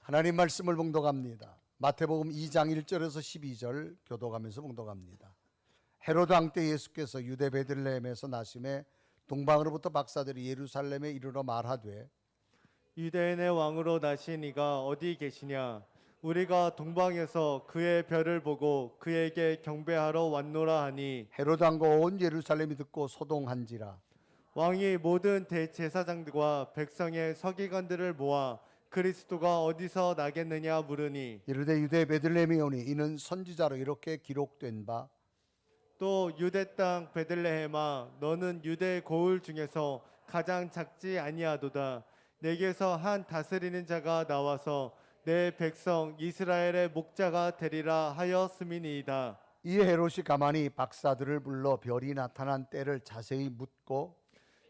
하나님 말씀을 봉독합니다. 마태복음 2장 1절에서 12절 교독하면서 봉독합니다. 헤로드 왕 때 예수께서 유대 베들레헴에서 나심에 동방으로부터 박사들이 예루살렘에 이르러 말하되 유대인의 왕으로 나신 이가 어디 계시냐? 우리가 동방에서 그의 별을 보고 그에게 경배하러 왔노라 하니, 헤로드 왕과 온 예루살렘이 듣고 소동한지라. 왕이 모든 대제사장들과 백성의 서기관들을 모아 그리스도가 어디서 나겠느냐 물으니, 이르되 유대 베들레헴이 오니 이는 선지자로 이렇게 기록된 바 또 유대 땅 베들레헴아, 너는 유대 고을 중에서 가장 작지 아니하도다. 내게서 한 다스리는 자가 나와서 내 백성 이스라엘의 목자가 되리라 하였음이니이다. 이에 헤롯이 가만히 박사들을 불러 별이 나타난 때를 자세히 묻고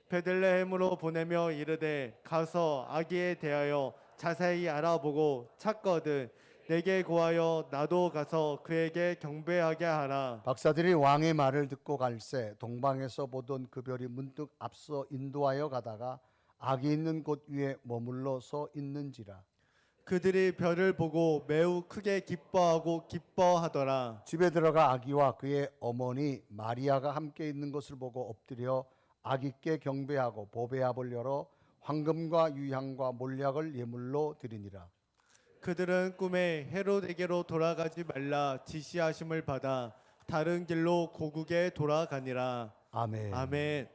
베들레헴으로 보내며 이르되, 가서 아기에 대하여 자세히 알아보고 찾거든 내게 고하여 나도 가서 그에게 경배하게 하라. 박사들이 왕의 말을 듣고 갈새 동방에서 보던 그 별이 문득 앞서 인도하여 가다가 아기 있는 곳 위에 머물러 서 있는지라. 그들이 별을 보고 매우 크게 기뻐하더라. 집에 들어가 아기와 그의 어머니 마리아가 함께 있는 것을 보고 엎드려 아기께 경배하고 보배압을 열어 황금과 유향과 몰약을 예물로 드리니라. 그들은 꿈에 헤롯에게로 돌아가지 말라 지시하심을 받아 다른 길로 고국에 돌아가니라. 아멘. 아멘.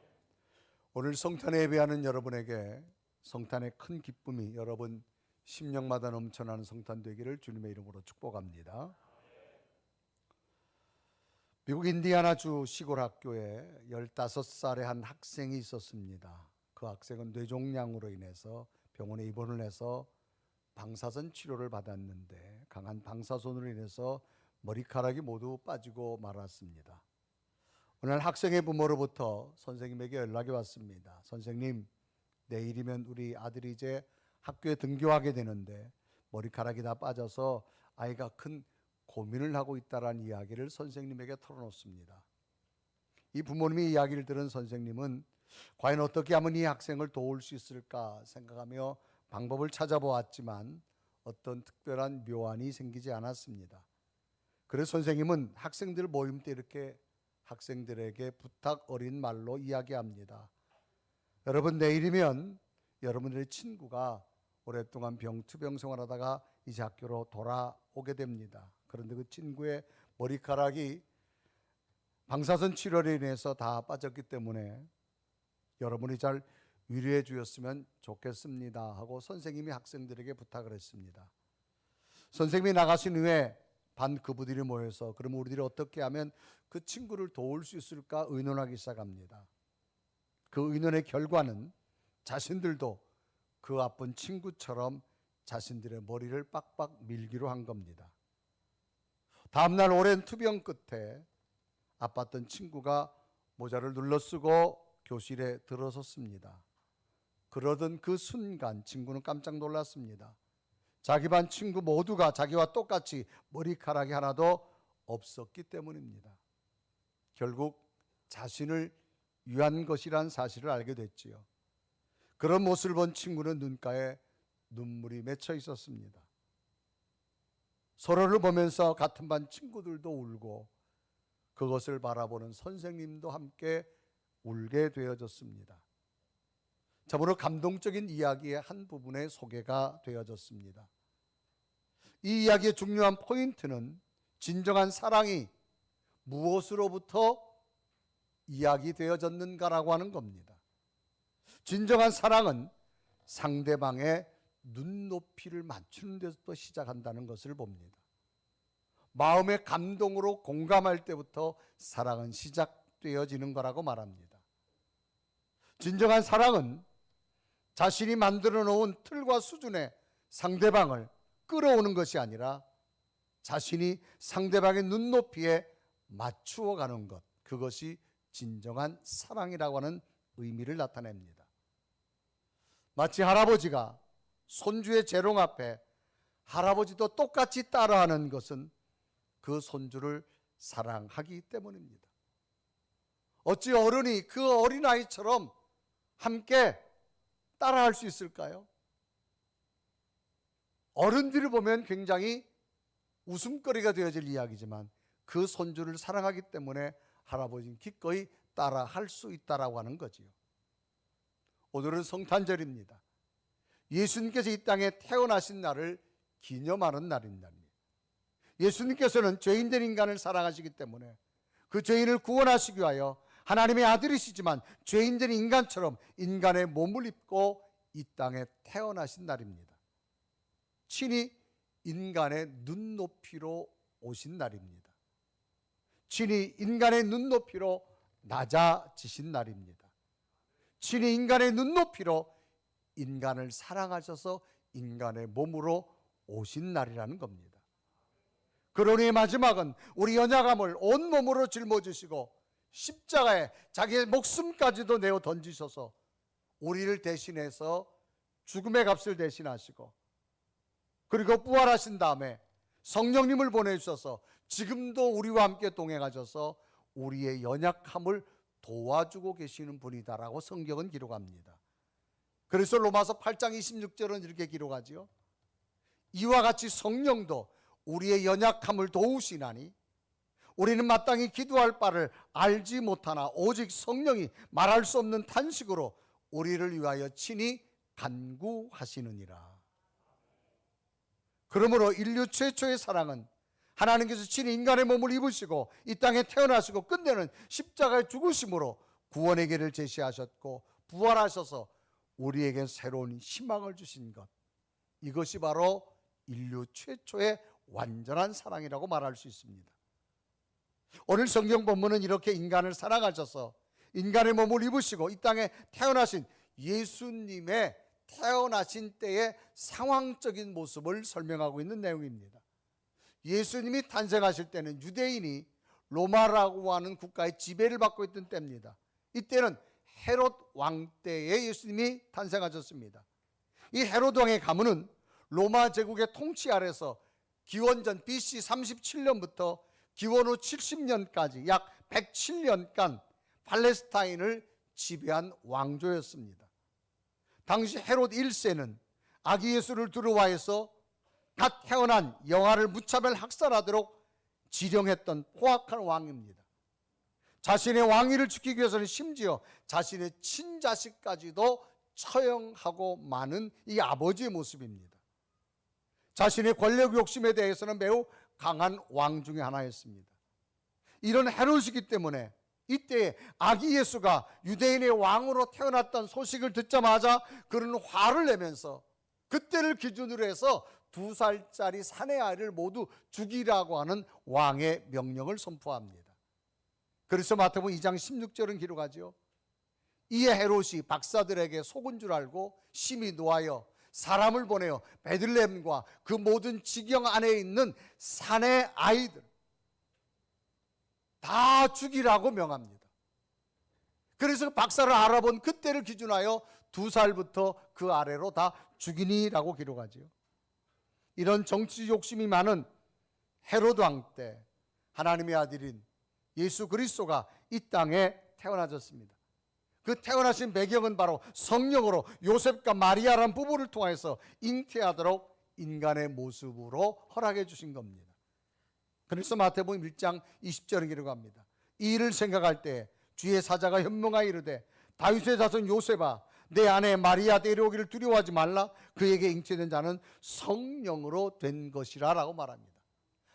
오늘 성탄에 예배하는 여러분에게 성탄의 큰 기쁨이 여러분 심령마다 넘쳐나는 성탄 되기를 주님의 이름으로 축복합니다. 미국 인디아나주 시골 학교에 15살의 한 학생이 있었습니다. 그 학생은 뇌종양으로 인해서 병원에 입원을 해서 방사선 치료를 받았는데 강한 방사선으로 인해서 머리카락이 모두 빠지고 말았습니다. 어느 날 학생의 부모로부터 선생님에게 연락이 왔습니다. 선생님, 내일이면 우리 아들이 이제 학교에 등교하게 되는데 머리카락이 다 빠져서 아이가 큰 고민을 하고 있다라는 이야기를 선생님에게 털어놓습니다. 이 부모님의 이야기를 들은 선생님은 과연 어떻게 하면 이 학생을 도울 수 있을까 생각하며 방법을 찾아보았지만 어떤 특별한 묘안이 생기지 않았습니다. 그래서 선생님은 학생들 모임 때 이렇게 학생들에게 부탁 어린 말로 이야기합니다. 여러분, 내일이면 여러분들의 친구가 오랫동안 병투병 생활하다가 이제 학교로 돌아오게 됩니다. 그런데 그 친구의 머리카락이 방사선 치료로 인해서 다 빠졌기 때문에 여러분이 잘 위로해 주셨으면 좋겠습니다 하고 선생님이 학생들에게 부탁을 했습니다. 선생님이 나가신 후에 반 그부들이 모여서 그러면 우리들이 어떻게 하면 그 친구를 도울 수 있을까 의논하기 시작합니다. 그 의논의 결과는 자신들도 그 아픈 친구처럼 자신들의 머리를 빡빡 밀기로 한 겁니다. 다음날 오랜 투병 끝에 아팠던 친구가 모자를 눌러쓰고 교실에 들어섰습니다. 그러던 그 순간 친구는 깜짝 놀랐습니다. 자기 반 친구 모두가 자기와 똑같이 머리카락이 하나도 없었기 때문입니다. 결국 자신을 위한 것이란 사실을 알게 됐지요. 그런 모습을 본 친구는 눈가에 눈물이 맺혀 있었습니다. 서로를 보면서 같은 반 친구들도 울고 그것을 바라보는 선생님도 함께 울게 되어졌습니다. 참으로 감동적인 이야기의 한 부분에 소개가 되어졌습니다. 이 이야기의 중요한 포인트는 진정한 사랑이 무엇으로부터 이야기되어졌는가라고 하는 겁니다. 진정한 사랑은 상대방의 눈높이를 맞추는 데서부터 시작한다는 것을 봅니다. 마음의 감동으로 공감할 때부터 사랑은 시작되어지는 거라고 말합니다. 진정한 사랑은 자신이 만들어 놓은 틀과 수준의 상대방을 끌어오는 것이 아니라 자신이 상대방의 눈높이에 맞추어 가는 것, 그것이 진정한 사랑이라고 하는 의미를 나타냅니다. 마치 할아버지가 손주의 재롱 앞에 할아버지도 똑같이 따라하는 것은 그 손주를 사랑하기 때문입니다. 어찌 어른이 그 어린아이처럼 함께 따라할 수 있을까요? 어른들이 보면 굉장히 웃음거리가 되어질 이야기지만 그 손주를 사랑하기 때문에 할아버지는 기꺼이 따라 할 수 있다라고 하는 거지요. 오늘은 성탄절입니다. 예수님께서 이 땅에 태어나신 날을 기념하는 날입니다. 예수님께서는 죄인된 인간을 사랑하시기 때문에 그 죄인을 구원하시기 위하여 하나님의 아들이시지만 죄인된 인간처럼 인간의 몸을 입고 이 땅에 태어나신 날입니다. 친히 인간의 눈높이로 오신 날입니다. 친히 인간의 눈높이로 낮아지신 날입니다. 친히 인간의 눈높이로 인간을 사랑하셔서 인간의 몸으로 오신 날이라는 겁니다. 그러니 마지막은 우리 연약함을 온몸으로 짊어지시고 십자가에 자기의 목숨까지도 내어 던지셔서 우리를 대신해서 죽음의 값을 대신하시고 그리고 부활하신 다음에 성령님을 보내주셔서 지금도 우리와 함께 동행하셔서 우리의 연약함을 도와주고 계시는 분이다라고 성경은 기록합니다. 그래서 로마서 8장 26절은 이렇게 기록하지요. 이와 같이 성령도 우리의 연약함을 도우시나니 우리는 마땅히 기도할 바를 알지 못하나 오직 성령이 말할 수 없는 탄식으로 우리를 위하여 친히 간구하시느니라. 그러므로 인류 최초의 사랑은 하나님께서 친히 인간의 몸을 입으시고 이 땅에 태어나시고 끝내는 십자가의 죽으심으로 구원의 길을 제시하셨고 부활하셔서 우리에게 새로운 희망을 주신 것, 이것이 바로 인류 최초의 완전한 사랑이라고 말할 수 있습니다. 오늘 성경 본문은 이렇게 인간을 사랑하셔서 인간의 몸을 입으시고 이 땅에 태어나신 예수님의 태어나신 때의 상황적인 모습을 설명하고 있는 내용입니다. 예수님이 탄생하실 때는 유대인이 로마라고 하는 국가의 지배를 받고 있던 때입니다. 이때는 헤롯 왕 때에 예수님이 탄생하셨습니다. 이 헤롯 왕의 가문은 로마 제국의 통치 아래서 기원전 BC 37년부터 기원 후 70년까지 약 107년간 팔레스타인을 지배한 왕조였습니다. 당시 헤롯 1세는 아기 예수를 두려워해서 갓 태어난 영아를 무차별 학살하도록 지령했던 포악한 왕입니다. 자신의 왕위를 지키기 위해서는 심지어 자신의 친자식까지도 처형하고 마는 이 아버지의 모습입니다. 자신의 권력 욕심에 대해서는 매우 강한 왕 중에 하나였습니다. 이런 헤롯이기 때문에 이때 아기 예수가 유대인의 왕으로 태어났다는 소식을 듣자마자 그는 화를 내면서 그때를 기준으로 해서 2살짜리 사내 아이를 모두 죽이라고 하는 왕의 명령을 선포합니다. 그래서 마태복음 2장 16절은 기록하죠. 이에 헤롯이 박사들에게 속은 줄 알고 심히 노하여 사람을 보내어 베들레헴과 그 모든 지경 안에 있는 사내 아이들 다 죽이라고 명합니다. 그래서 박사를 알아본 그때를 기준하여 2살부터 그 아래로 다 죽이니라고 기록하지요. 이런 정치 욕심이 많은 헤롯 왕 때 하나님의 아들인 예수 그리스도가 이 땅에 태어나셨습니다. 그 태어나신 배경은 바로 성령으로 요셉과 마리아라는 부부를 통해서 잉태하도록 인간의 모습으로 허락해 주신 겁니다. 그래서 마태복음 1장 20절은 기록합니다. 이 일을 생각할 때 주의 사자가 현명하여 이르되 다윗의 자손 요셉아 내 아내 마리아 데려오기를 두려워하지 말라. 그에게 잉태된 자는 성령으로 된 것이라 라고 말합니다.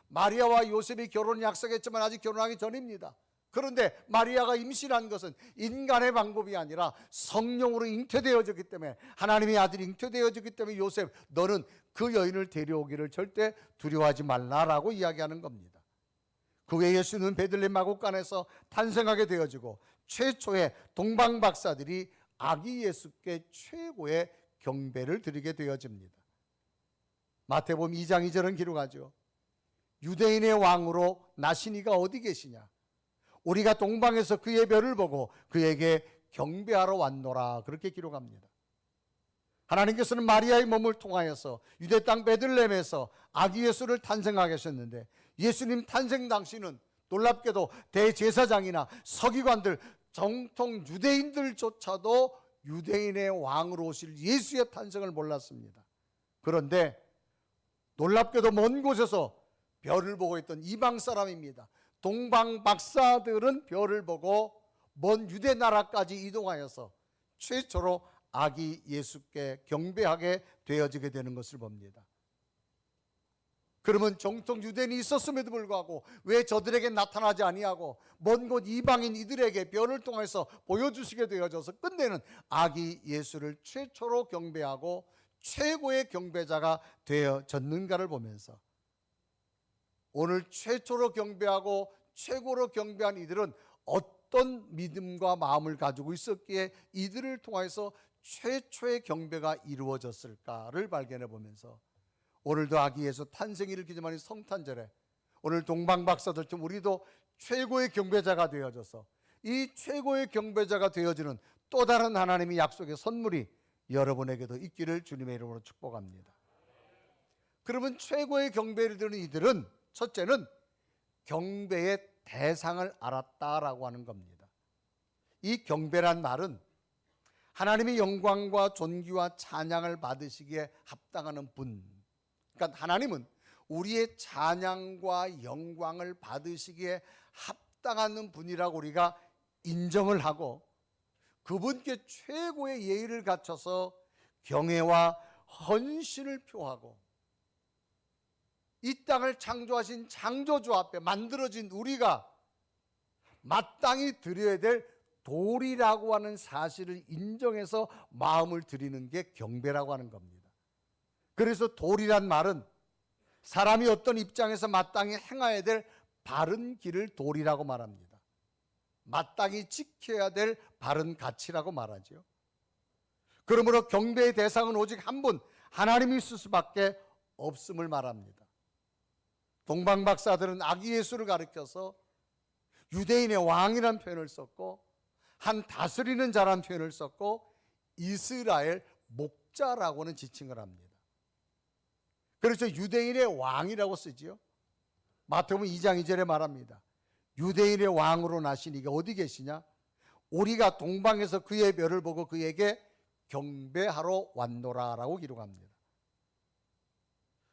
마리아와 요셉이 결혼을 약속했지만 아직 결혼하기 전입니다. 그런데 마리아가 임신한 것은 인간의 방법이 아니라 성령으로 잉태되어졌기 때문에 하나님의 아들이 잉태되어졌기 때문에 요셉 너는 그 여인을 데려오기를 절대 두려워하지 말라라고 이야기하는 겁니다. 그 후에 예수는 베들레헴 마곡간에서 탄생하게 되어지고 최초의 동방 박사들이 아기 예수께 최고의 경배를 드리게 되어집니다. 마태복음 2장 2절은 기록하죠. 유대인의 왕으로 나신 이가 어디 계시냐? 우리가 동방에서 그의 별을 보고 그에게 경배하러 왔노라. 그렇게 기록합니다. 하나님께서는 마리아의 몸을 통하여서 유대 땅 베들레헴에서 아기 예수를 탄생하게 하셨는데 예수님 탄생 당시는 놀랍게도 대제사장이나 서기관들 정통 유대인들조차도 유대인의 왕으로 오실 예수의 탄생을 몰랐습니다. 그런데 놀랍게도 먼 곳에서 별을 보고 있던 이방 사람입니다. 동방 박사들은 별을 보고 먼 유대 나라까지 이동하여서 최초로 아기 예수께 경배하게 되어지게 되는 것을 봅니다. 그러면 정통 유대인이 있었음에도 불구하고 왜 저들에게 나타나지 아니하고 먼 곳 이방인 이들에게 별을 통해서 보여주시게 되어져서 끝내는 아기 예수를 최초로 경배하고 최고의 경배자가 되어졌는가를 보면서 오늘 최초로 경배하고 최고로 경배한 이들은 어떤 믿음과 마음을 가지고 있었기에 이들을 통해서 최초의 경배가 이루어졌을까를 발견해 보면서 오늘도 아기 예수 탄생일을 기념하는 성탄절에 오늘 동방박사들처럼 우리도 최고의 경배자가 되어져서 이 최고의 경배자가 되어지는 또 다른 하나님의 약속의 선물이 여러분에게도 있기를 주님의 이름으로 축복합니다. 그러면 최고의 경배를 드리는 이들은 첫째는 경배의 대상을 알았다라고 하는 겁니다. 이 경배란 말은 하나님의 영광과 존귀와 찬양을 받으시기에 합당하는 분, 그러니까 하나님은 우리의 찬양과 영광을 받으시기에 합당하는 분이라고 우리가 인정을 하고 그분께 최고의 예의를 갖춰서 경애와 헌신을 표하고 이 땅을 창조하신 창조주 앞에 만들어진 우리가 마땅히 드려야 될 도리라고 하는 사실을 인정해서 마음을 드리는 게 경배라고 하는 겁니다. 그래서 도리란 말은 사람이 어떤 입장에서 마땅히 행해야 될 바른 길을 도리라고 말합니다. 마땅히 지켜야 될 바른 가치라고 말하죠. 그러므로 경배의 대상은 오직 한 분, 하나님이 있을 수밖에 없음을 말합니다. 동방박사들은 아기 예수를 가리켜서 유대인의 왕이라는 표현을 썼고 한 다스리는 자라는 표현을 썼고 이스라엘 목자라고는 지칭을 합니다. 그래서 유대인의 왕이라고 쓰지요. 마태복음 2장 2절에 말합니다. 유대인의 왕으로 나신 이가 어디 계시냐? 우리가 동방에서 그의 별을 보고 그에게 경배하러 왔노라라고 기록합니다.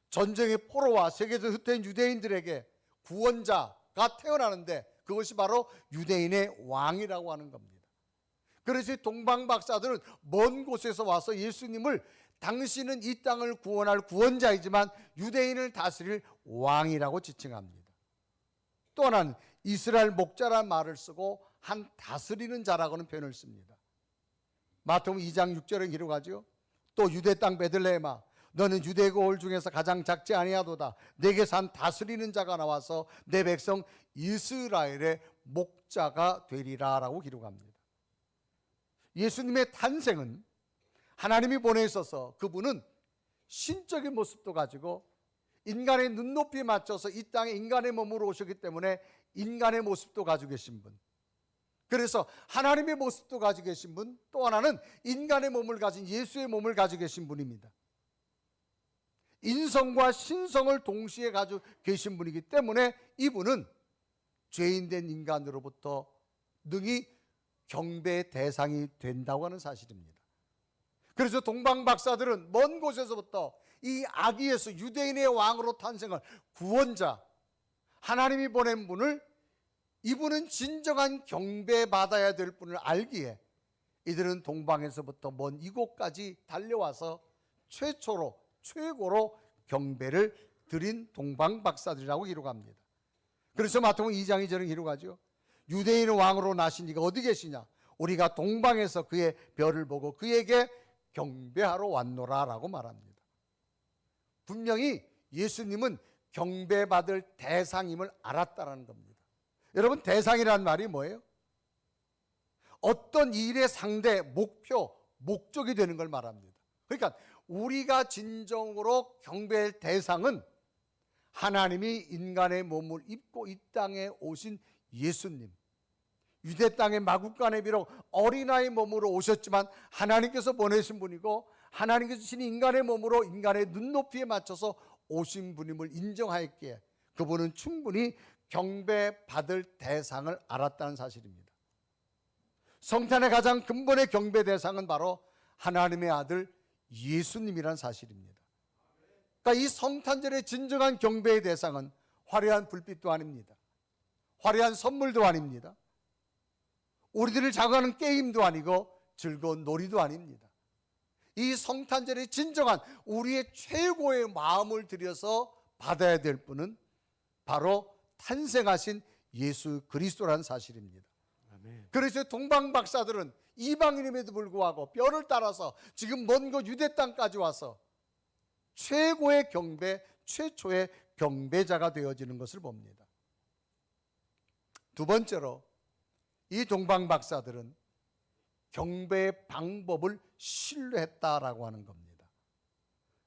전쟁의 포로와 세계에서 흩어진 유대인들에게 구원자가 태어나는데 그것이 바로 유대인의 왕이라고 하는 겁니다. 그래서 동방 박사들은 먼 곳에서 와서 예수님을 당신은 이 땅을 구원할 구원자이지만 유대인을 다스릴 왕이라고 지칭합니다. 또 하나는 이스라엘 목자라는 말을 쓰고 한 다스리는 자라고는 표현을 씁니다. 마태복음 2장 6절에 기록하죠. 또 유대 땅 베들레헴아 너는 유대 고을 중에서 가장 작지 아니하도다. 내게서 한 다스리는 자가 나와서 내 백성 이스라엘의 목자가 되리라라고 기록합니다. 예수님의 탄생은 하나님이 보내셔서 그분은 신적인 모습도 가지고 인간의 눈높이에 맞춰서 이 땅에 인간의 몸으로 오셨기 때문에 인간의 모습도 가지고 계신 분, 그래서 하나님의 모습도 가지고 계신 분, 또 하나는 인간의 몸을 가진 예수의 몸을 가지고 계신 분입니다. 인성과 신성을 동시에 가지고 계신 분이기 때문에 이분은 죄인된 인간으로부터 능히 경배의 대상이 된다고 하는 사실입니다. 그래서 동방 박사들은 먼 곳에서부터 이 아기 예수 유대인의 왕으로 탄생할 구원자 하나님이 보낸 분을 이분은 진정한 경배받아야 될 분을 알기에 이들은 동방에서부터 먼 이곳까지 달려와서 최고로 경배를 드린 동방 박사들이라고 기록합니다. 그래서 마태복음 2장 2절은 기록하죠. 유대인 왕으로 나신 이가 어디 계시냐? 우리가 동방에서 그의 별을 보고 그에게 경배하러 왔노라라고 말합니다. 분명히 예수님은 경배받을 대상임을 알았다는 겁니다. 여러분, 대상이라는 말이 뭐예요? 어떤 일의 상대, 목표, 목적이 되는 걸 말합니다. 그러니까 우리가 진정으로 경배할 대상은 하나님이 인간의 몸을 입고 이 땅에 오신 예수님, 유대 땅의 마국간에 비록 어린아이 몸으로 오셨지만 하나님께서 보내신 분이고 하나님께서 주신 인간의 몸으로 인간의 눈높이에 맞춰서 오신 분임을 인정하였기에 그분은 충분히 경배받을 대상을 알았다는 사실입니다. 성탄의 가장 근본의 경배 대상은 바로 하나님의 아들 예수님이라는 사실입니다. 그러니까 이 성탄절의 진정한 경배의 대상은 화려한 불빛도 아닙니다. 화려한 선물도 아닙니다. 우리들을 자극하는 게임도 아니고 즐거운 놀이도 아닙니다. 이 성탄절의 진정한 우리의 최고의 마음을 들여서 받아야 될 분은 바로 탄생하신 예수 그리스도라는 사실입니다. 아멘. 그래서 동방 박사들은 이방인임에도 불구하고 뼈를 따라서 지금 먼 곳 유대 땅까지 와서 최고의 경배, 최초의 경배자가 되어지는 것을 봅니다. 두 번째로 이 동방 박사들은 경배의 방법을 신뢰했다라고 하는 겁니다.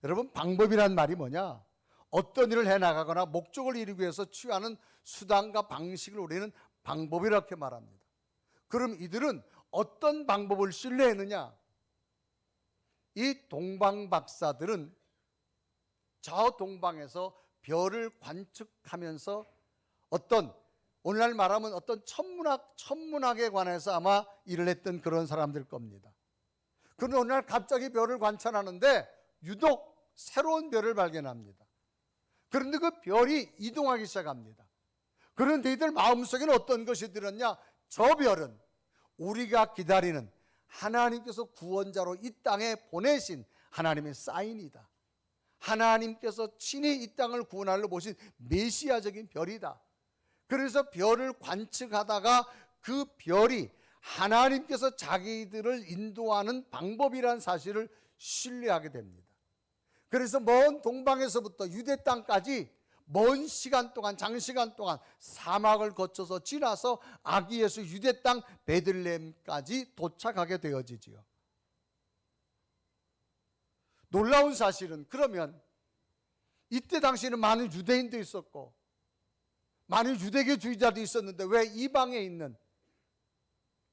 여러분, 방법이란 말이 뭐냐? 어떤 일을 해나가거나 목적을 이루기 위해서 취하는 수단과 방식을 우리는 방법이라고 말합니다. 그럼 이들은 어떤 방법을 신뢰했느냐? 이 동방 박사들은 저 동방에서 별을 관측하면서 어떤, 오늘날 말하면 어떤 천문학에 관해서 아마 일을 했던 그런 사람들 겁니다. 그런데 어느 날 갑자기 별을 관찰하는데 유독 새로운 별을 발견합니다. 그런데 그 별이 이동하기 시작합니다. 그런데 이들 마음속에는 어떤 것이 들었냐? 저 별은 우리가 기다리는 하나님께서 구원자로 이 땅에 보내신 하나님의 사인이다. 하나님께서 친히 이 땅을 구원하려 보신 메시아적인 별이다. 그래서 별을 관측하다가 그 별이 하나님께서 자기들을 인도하는 방법이라는 사실을 신뢰하게 됩니다. 그래서 먼 동방에서부터 유대 땅까지 먼 시간 동안, 장시간 동안 사막을 거쳐서 지나서 아기 예수 유대 땅 베들레헴까지 도착하게 되어지지요. 놀라운 사실은, 그러면 이때 당시에는 많은 유대인도 있었고 많은 유대교주의자도 있었는데 왜 이방에 있는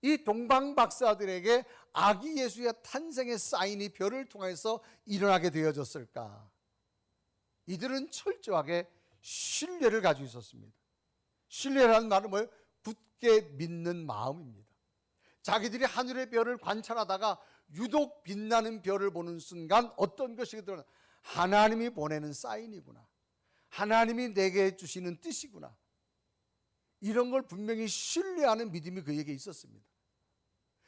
이 동방 박사들에게 아기 예수의 탄생의 사인이 별을 통해서 일어나게 되어졌을까? 이들은 철저하게 신뢰를 가지고 있었습니다. 신뢰라는 말은 뭐예요? 굳게 믿는 마음입니다. 자기들이 하늘의 별을 관찰하다가 유독 빛나는 별을 보는 순간 어떤 것이 들어나, 하나님이 보내는 사인이구나, 하나님이 내게 주시는 뜻이구나, 이런 걸 분명히 신뢰하는 믿음이 그에게 있었습니다.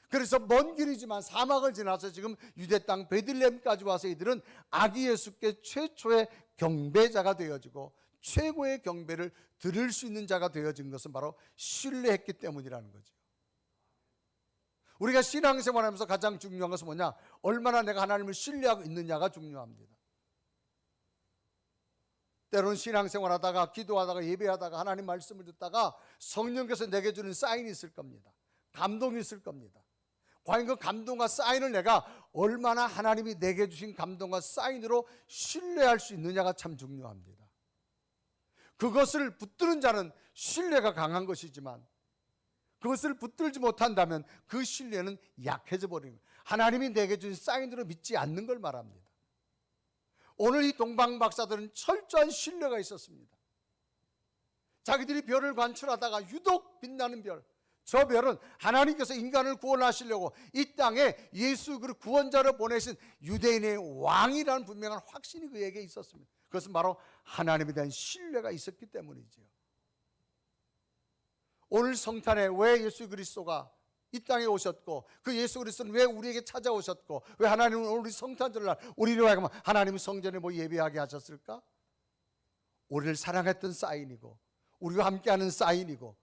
그래서 먼 길이지만 사막을 지나서 지금 유대 땅 베들레헴까지 와서 이들은 아기 예수께 최초의 경배자가 되어지고 최고의 경배를 드릴 수 있는 자가 되어진 것은 바로 신뢰했기 때문이라는 거죠. 우리가 신앙생활하면서 가장 중요한 것은 뭐냐? 얼마나 내가 하나님을 신뢰하고 있느냐가 중요합니다. 때로는 신앙생활하다가 기도하다가 예배하다가 하나님 말씀을 듣다가 성령께서 내게 주는 사인이 있을 겁니다. 감동이 있을 겁니다. 과연 그 감동과 사인을 내가 얼마나 하나님이 내게 주신 감동과 사인으로 신뢰할 수 있느냐가 참 중요합니다. 그것을 붙드는 자는 신뢰가 강한 것이지만 그것을 붙들지 못한다면 그 신뢰는 약해져 버리는 거예요. 하나님이 내게 주신 사인으로 믿지 않는 걸 말합니다. 오늘 이 동방 박사들은 철저한 신뢰가 있었습니다. 자기들이 별을 관찰하다가 유독 빛나는 별, 저 별은 하나님께서 인간을 구원하시려고 이 땅에 예수 그 구원자를 보내신 유대인의 왕이라는 분명한 확신이 그에게 있었습니다. 그것은 바로 하나님에 대한 신뢰가 있었기 때문이지요. 오늘 성탄에 왜 예수 그리스도가 이 땅에 오셨고 그 예수 그리스도는 왜 우리에게 찾아오셨고 왜 하나님은 오늘 성탄절날 우리를 하여금 하나님 성전에 예배하게 하셨을까? 우리를 사랑했던 사인이고 우리와 함께하는 사인이고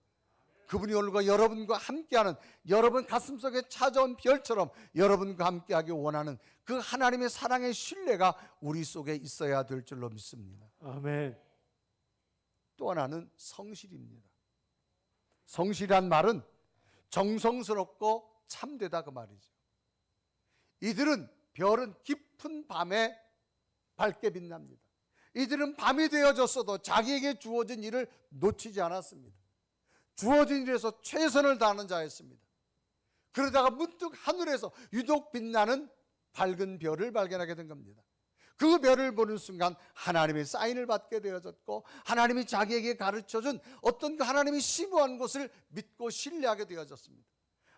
그분이 오늘과 여러분과 함께하는, 여러분 가슴속에 찾아온 별처럼 여러분과 함께하기 원하는 그 하나님의 사랑의 신뢰가 우리 속에 있어야 될 줄로 믿습니다. 아멘. 또 하나는 성실입니다. 성실이란 말은 정성스럽고 참되다 그 말이죠. 이들은 별은 깊은 밤에 밝게 빛납니다. 이들은 밤이 되어졌어도 자기에게 주어진 일을 놓치지 않았습니다. 주어진 일에서 최선을 다하는 자였습니다. 그러다가 문득 하늘에서 유독 빛나는 밝은 별을 발견하게 된 겁니다. 그 별을 보는 순간 하나님의 사인을 받게 되어졌고 하나님이 자기에게 가르쳐준 어떤 그 하나님이 심오한 것을 믿고 신뢰하게 되어졌습니다.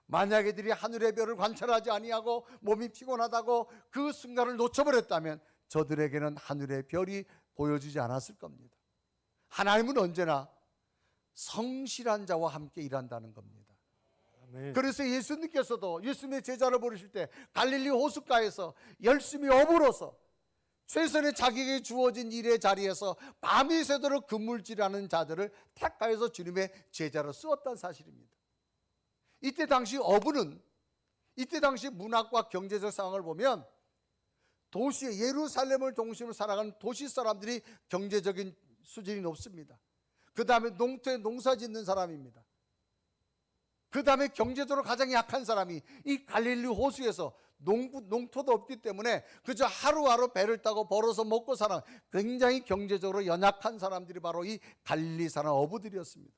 만약에 이들이 하늘의 별을 관찰하지 아니하고 몸이 피곤하다고 그 순간을 놓쳐버렸다면 저들에게는 하늘의 별이 보여주지 않았을 겁니다. 하나님은 언제나 성실한 자와 함께 일한다는 겁니다. 아멘. 그래서 예수님께서도 예수님의 제자를 부르실 때 갈릴리 호숫가에서 열심히 어부로서 최선의 자기에게 주어진 일의 자리에서 밤이 새도록 그물질하는 자들을 택하여서 주님의 제자로 쓰었다는 사실입니다. 이때 당시 어부는, 이때 당시 문학과 경제적 상황을 보면 도시의 예루살렘을 중심으로 살아가는 도시 사람들이 경제적인 수준이 높습니다. 그 다음에 농토에 농사 짓는 사람입니다. 그 다음에 경제적으로 가장 약한 사람이 이 갈릴리 호수에서 농토도 없기 때문에 그저 하루하루 배를 타고 벌어서 먹고 사는 굉장히 경제적으로 연약한 사람들이 바로 이 갈릴리 사는 어부들이었습니다.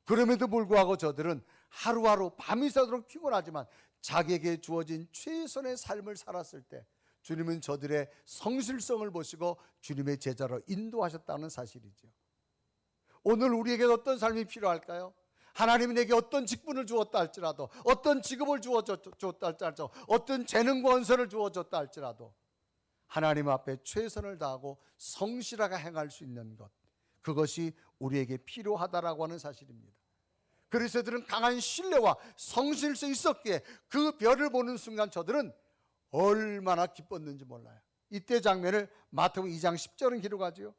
그럼에도 불구하고 저들은 하루하루 밤이 새도록 피곤하지만 자기에게 주어진 최선의 삶을 살았을 때 주님은 저들의 성실성을 보시고 주님의 제자로 인도하셨다는 사실이죠. 오늘 우리에게 어떤 삶이 필요할까요? 하나님이 내게 어떤 직분을 주었다 할지라도, 어떤 직업을 주었다 할지라도, 어떤 재능과 언서를 주어줬다 할지라도 하나님 앞에 최선을 다하고 성실하게 행할 수 있는 것, 그것이 우리에게 필요하다라고 하는 사실입니다. 그래서 저들은 강한 신뢰와 성실성이 있었기에 그 별을 보는 순간 저들은 얼마나 기뻤는지 몰라요. 이때 장면을 마태복음 2장 10절은 기록하죠.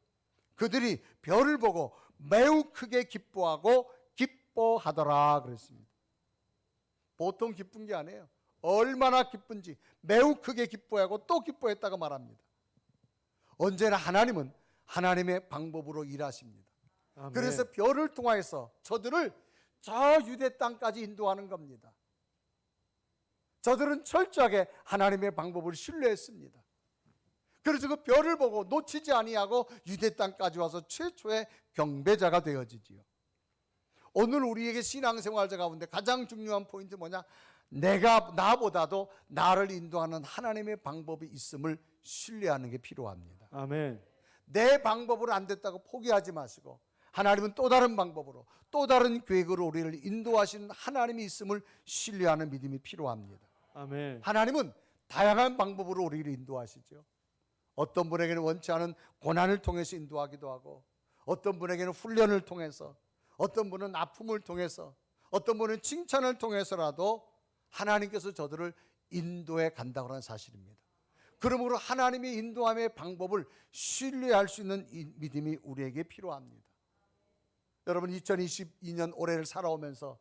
그들이 별을 보고 매우 크게 기뻐하고 기뻐하더라 그랬습니다. 보통 기쁜 게 아니에요. 얼마나 기쁜지 매우 크게 기뻐하고 또 기뻐했다고 말합니다. 언제나 하나님은 하나님의 방법으로 일하십니다. 아멘. 그래서 별을 통하여서 저들을 저 유대 땅까지 인도하는 겁니다. 저들은 철저하게 하나님의 방법을 신뢰했습니다. 그래서 그 별을 보고 놓치지 아니하고 유대 땅까지 와서 최초의 경배자가 되어지지요. 오늘 우리에게 신앙생활 가운데 가장 중요한 포인트 뭐냐? 나보다도 나를 인도하는 하나님의 방법이 있음을 신뢰하는 게 필요합니다. 아멘. 내 방법으로 안 됐다고 포기하지 마시고 하나님은 또 다른 방법으로 또 다른 계획으로 우리를 인도하시는 하나님이 있음을 신뢰하는 믿음이 필요합니다. 아멘. 하나님은 다양한 방법으로 우리를 인도하시죠. 어떤 분에게는 원치 않은 고난을 통해서 인도하기도 하고, 어떤 분에게는 훈련을 통해서, 어떤 분은 아픔을 통해서, 어떤 분은 칭찬을 통해서라도 하나님께서 저들을 인도해 간다고 하는 사실입니다. 그러므로 하나님의 인도함의 방법을 신뢰할 수 있는 이 믿음이 우리에게 필요합니다. 여러분 2022년 올해를 살아오면서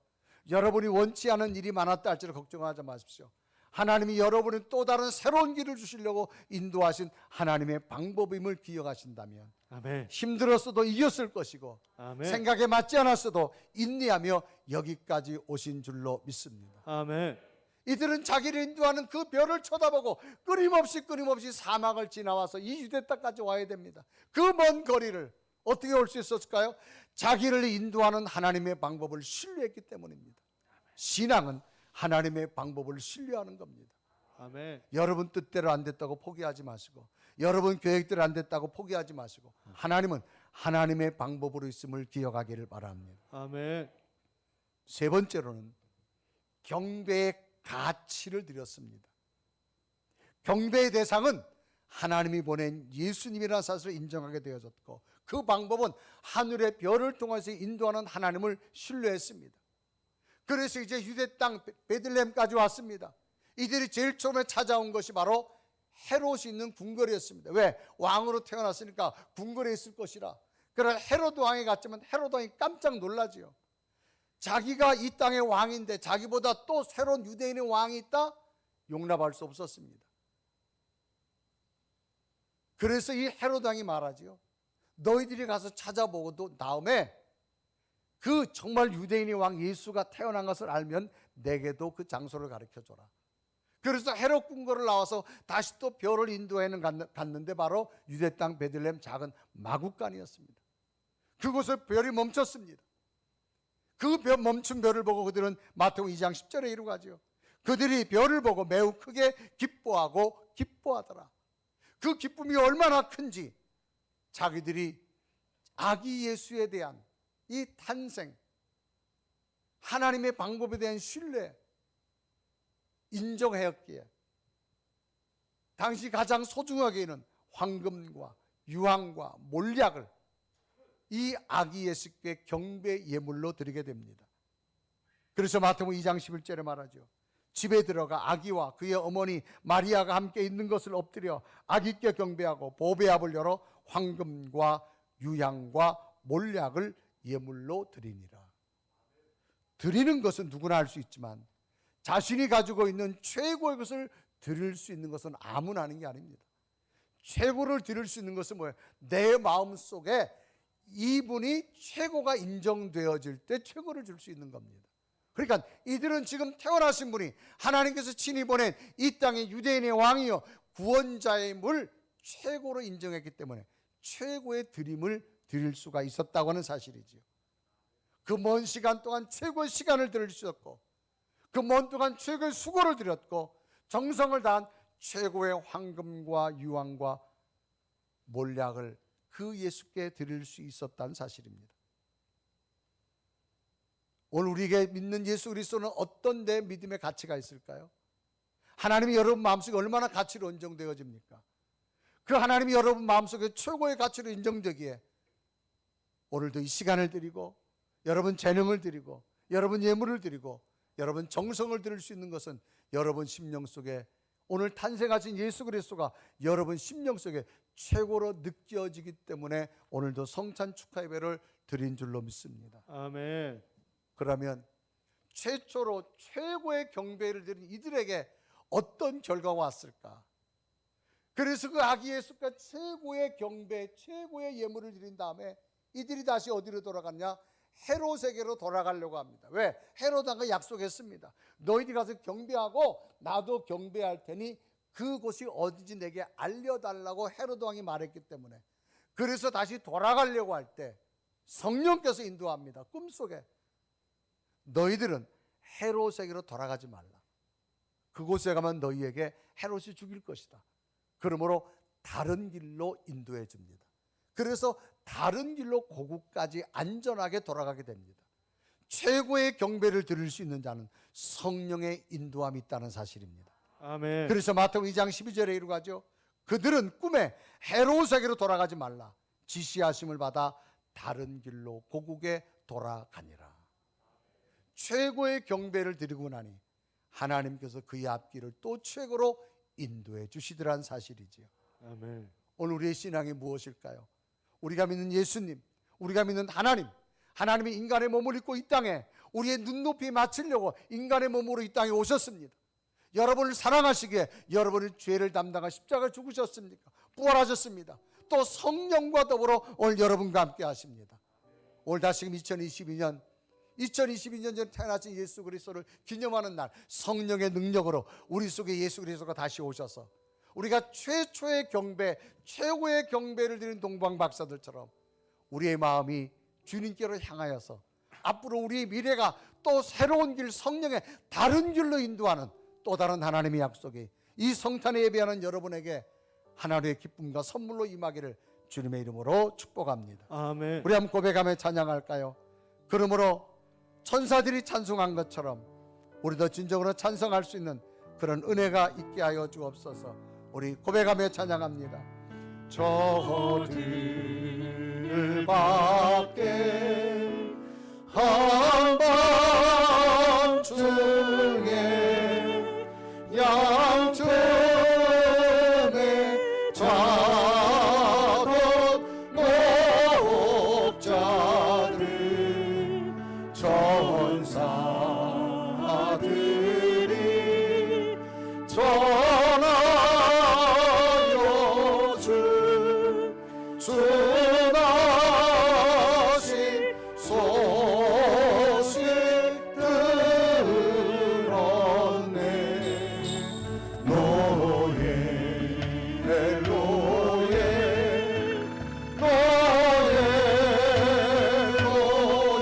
여러분이 원치 않은 일이 많았다 할지라도 걱정하지 마십시오. 하나님이 여러분의 또 다른 새로운 길을 주시려고 인도하신 하나님의 방법임을 기억하신다면 아멘. 힘들었어도 이겼을 것이고 아멘. 생각에 맞지 않았어도 인내하며 여기까지 오신 줄로 믿습니다. 아멘. 이들은 자기를 인도하는 그 별을 쳐다보고 끊임없이 사막을 지나와서 이 유대 땅까지 와야 됩니다. 그 먼 거리를 어떻게 올 수 있었을까요? 자기를 인도하는 하나님의 방법을 신뢰했기 때문입니다. 신앙은 하나님의 방법을 신뢰하는 겁니다. 아멘. 여러분 뜻대로 안 됐다고 포기하지 마시고, 여러분 계획대로 안 됐다고 포기하지 마시고, 하나님은 하나님의 방법으로 있음을 기억하기를 바랍니다. 아멘. 세 번째로는 경배의 가치를 드렸습니다. 경배의 대상은 하나님이 보낸 예수님이라는 사실을 인정하게 되어졌고, 그 방법은 하늘의 별을 통해서 인도하는 하나님을 신뢰했습니다. 그래서 이제 유대 땅 베들레헴까지 왔습니다. 이들이 제일 처음에 찾아온 것이 바로 헤롯이 있는 궁궐이었습니다. 왜? 왕으로 태어났으니까 궁궐에 있을 것이라. 그러나 헤롯 왕이 갔지만 헤롯 왕이 깜짝 놀라지요. 자기가 이 땅의 왕인데 자기보다 또 새로운 유대인의 왕이 있다? 용납할 수 없었습니다. 그래서 이 헤롯 왕이 말하지요. 너희들이 가서 찾아보고도 다음에 그 정말 유대인의 왕 예수가 태어난 것을 알면 내게도 그 장소를 가르쳐줘라. 그래서 헤롯 궁궐을 나와서 다시 또 별을 인도해는 갔는데 바로 유대 땅 베들레헴 작은 마구간이었습니다. 그곳에 별이 멈췄습니다. 그 멈춘 별을 보고 그들은 마태복음 2장 10절에 이루가지요. 그들이 별을 보고 매우 크게 기뻐하고 기뻐하더라. 그 기쁨이 얼마나 큰지 자기들이 아기 예수에 대한 이 탄생, 하나님의 방법에 대한 신뢰 인정하였기에 당시 가장 소중하게 여기는 황금과 유황과 몰약을 이 아기 예수께 경배 예물로 드리게 됩니다. 그래서 마태복음 2장 11절에 말하죠. 집에 들어가 아기와 그의 어머니 마리아가 함께 있는 것을 엎드려 아기께 경배하고 보배압을 열어 황금과 유향과 몰약을 예물로 드리니라. 드리는 것은 누구나 할 수 있지만 자신이 가지고 있는 최고의 것을 드릴 수 있는 것은 아무나 하는 게 아닙니다. 최고를 드릴 수 있는 것은 뭐예요? 내 마음속에 이분이 최고가 인정되어질 때 최고를 줄 수 있는 겁니다. 그러니까 이들은 지금 태어나신 분이 하나님께서 친히 보낸 이 땅의 유대인의 왕이요 구원자의 물 최고로 인정했기 때문에 최고의 드림을 드릴 수가 있었다고 하는 사실이지요. 그 먼 시간 동안 최고의 시간을 드릴 수 있었고 그 먼 동안 최고의 수고를 드렸고 정성을 다한 최고의 황금과 유황과 몰약을 그 예수께 드릴 수 있었다는 사실입니다. 오늘 우리에게 믿는 예수 그리스도는 어떤 내 믿음의 가치가 있을까요? 하나님이 여러분 마음속에 얼마나 가치로 인정되어집니까? 그 하나님이 여러분 마음속에 최고의 가치로 인정되기에 오늘도 이 시간을 드리고 여러분 재능을 드리고 여러분 예물을 드리고 여러분 정성을 드릴 수 있는 것은 여러분 심령 속에 오늘 탄생하신 예수 그리스도가 여러분 심령 속에 최고로 느껴지기 때문에 오늘도 성찬 축하 예배를 드린 줄로 믿습니다. 아멘. 그러면 최초로 최고의 경배를 드린 이들에게 어떤 결과가 왔을까? 그래서 그 아기 예수가 최고의 경배, 최고의 예물을 드린 다음에 이들이 다시 어디로 돌아갔냐? 헤롯에게로 돌아가려고 합니다. 왜? 헤롯하고 약속했습니다. 너희들이 가서 경배하고 나도 경배할 테니 그곳이 어디지 내게 알려달라고 헤롯 왕이 말했기 때문에 그래서 다시 돌아가려고 할 때 성령께서 인도합니다. 꿈속에 너희들은 헤롯에게로 돌아가지 말라. 그곳에 가면 너희에게 헤롯이 죽일 것이다. 그러므로 다른 길로 인도해 줍니다. 그래서 다른 길로 고국까지 안전하게 돌아가게 됩니다. 최고의 경배를 드릴 수 있는 자는 성령의 인도함이 있다는 사실입니다. 아멘. 그래서 마태복음 2장 12절에 이르고 하죠. 그들은 꿈에 헤롯에게로 돌아가지 말라. 지시하심을 받아 다른 길로 고국에 돌아가니라. 최고의 경배를 드리고 나니 하나님께서 그의 앞길을 또 최고로 인도해 주시더란 사실이지요. 아멘. 오늘 우리의 신앙이 무엇일까요? 우리가 믿는 예수님, 우리가 믿는 하나님, 하나님이 인간의 몸을 입고 이 땅에 우리의 눈높이 맞추려고 인간의 몸으로 이 땅에 오셨습니다. 여러분을 사랑하시기에 여러분의 죄를 담당하 십자가에 죽으셨습니까? 부활하셨습니다. 또 성령과 더불어 오늘 여러분과 함께 하십니다. 오늘 다시금 2022년 전에 태어나신 예수 그리스도를 기념하는 날, 성령의 능력으로 우리 속에 예수 그리스도가 다시 오셔서 우리가 최초의 경배, 최고의 경배를 드리는 동방 박사들처럼 우리의 마음이 주님께로 향하여서 앞으로 우리의 미래가 또 새로운 길, 성령의 다른 길로 인도하는 또 다른 하나님의 약속이 이 성탄에 예배하는 여러분에게 하나님의 기쁨과 선물로 임하기를 주님의 이름으로 축복합니다. 아멘. 우리 한번 고백하며 찬양할까요? 그러므로 천사들이 찬송한 것처럼 우리도 진정으로 찬송할 수 있는 그런 은혜가 있게 하여 주옵소서. 우리 고백하며 찬양합니다. 저들 밖에 한밤중에 양쪽에 자던 목자들 천사들이 전하여 주나신 소식 들었네. 노예 노예 노예 노예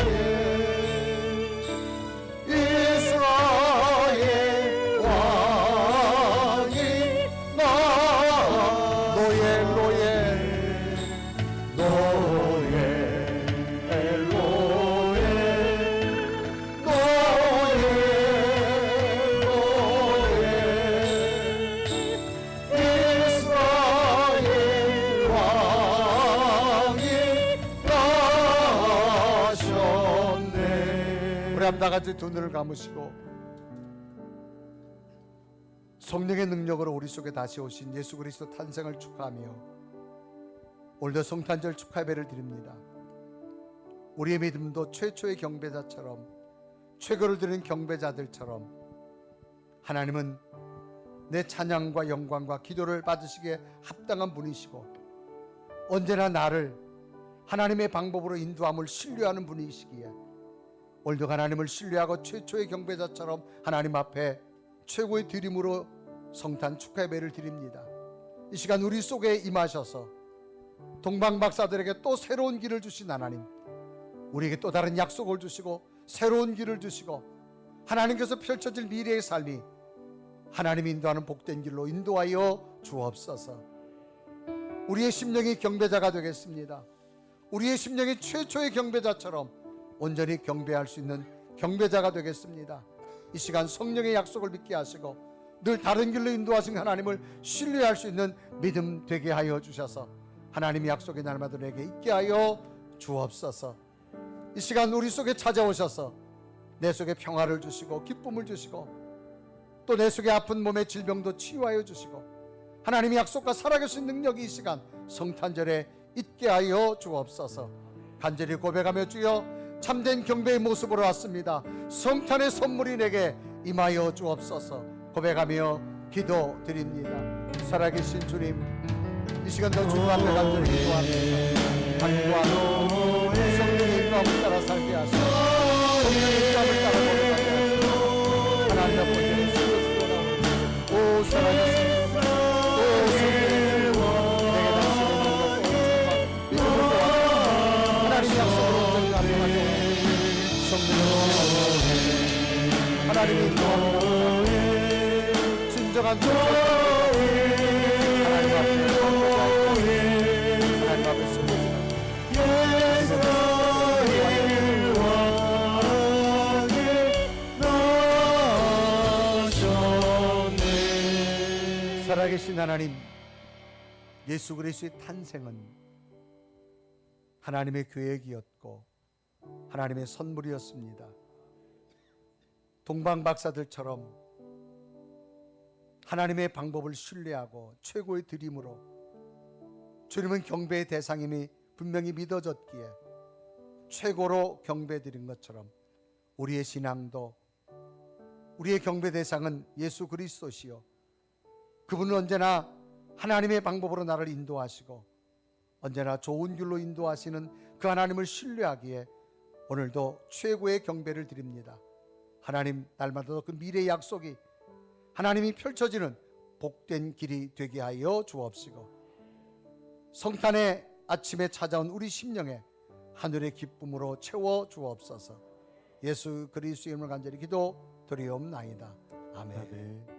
이스라엘 왕이 나 노예 노예 노예 노예 노예 노예 이스라엘 사람 다 같이 두 눈을 감으시고 성령의 능력으로 우리 속에 다시 오신 예수 그리스도 탄생을 축하하며 오늘도 성탄절 축하 예배를 드립니다. 우리의 믿음도 최초의 경배자처럼, 최고를 드리는 경배자들처럼 하나님은 내 찬양과 영광과 기도를 받으시기에 합당한 분이시고 언제나 나를 하나님의 방법으로 인도함을 신뢰하는 분이시기에 오늘도 하나님을 신뢰하고 최초의 경배자처럼 하나님 앞에 최고의 드림으로 성탄 축하 예배를 드립니다. 이 시간 우리 속에 임하셔서 동방박사들에게 또 새로운 길을 주신 하나님, 우리에게 또 다른 약속을 주시고 새로운 길을 주시고 하나님께서 펼쳐질 미래의 삶이 하나님이 인도하는 복된 길로 인도하여 주옵소서. 우리의 심령이 경배자가 되겠습니다. 우리의 심령이 최초의 경배자처럼 온전히 경배할 수 있는 경배자가 되겠습니다. 이 시간 성령의 약속을 믿게 하시고 늘 다른 길로 인도하신 하나님을 신뢰할 수 있는 믿음 되게 하여 주셔서 하나님의 약속이 날마다 내게 있게 하여 주옵소서. 이 시간 우리 속에 찾아오셔서 내 속에 평화를 주시고 기쁨을 주시고 또 내 속에 아픈 몸의 질병도 치유하여 주시고 하나님의 약속과 살아계신 능력이 이 시간 성탄절에 있게 하여 주옵소서. 간절히 고백하며 주여 참된 경배의 모습으로 왔습니다. 성탄의 선물이 내게 임하여 주옵소서. 고백하며 기도드립니다. 살아계신 주님, 이 시간도 주님 앞에 간절히 기도합니다. 간구하며 성령의 인도함을 따라 살게 하시고 성령의 인도함을 따라 고백하게 하시고 하나님 아버지를 세워주거나 오 살아계신 오 성령의 주님, 내게 당신의 능력과 믿음을 도와 하나님의 약속으로 온전히 감동하게 성령의 하나님의 인도함을 진정한 하나님 앞에 하나님 앞에 숨어지는 살아계신 하나님, 예수 그리스도의 탄생은 하나님의 계획이었고 하나님의 선물이었습니다. 동방박사들처럼 하나님의 방법을 신뢰하고 최고의 드림으로 주님은 경배의 대상임이 분명히 믿어졌기에 최고로 경배드린 것처럼 우리의 신앙도 우리의 경배 대상은 예수 그리스도시요 그분은 언제나 하나님의 방법으로 나를 인도하시고 언제나 좋은 길로 인도하시는 그 하나님을 신뢰하기에 오늘도 최고의 경배를 드립니다. 하나님, 날마다 그 미래의 약속이 하나님이 펼쳐지는 복된 길이 되게 하여 주옵시고 성탄의 아침에 찾아온 우리 심령에 하늘의 기쁨으로 채워 주옵소서. 예수 그리스도의 이름으로 간절히 기도드리옵나이다. 아멘.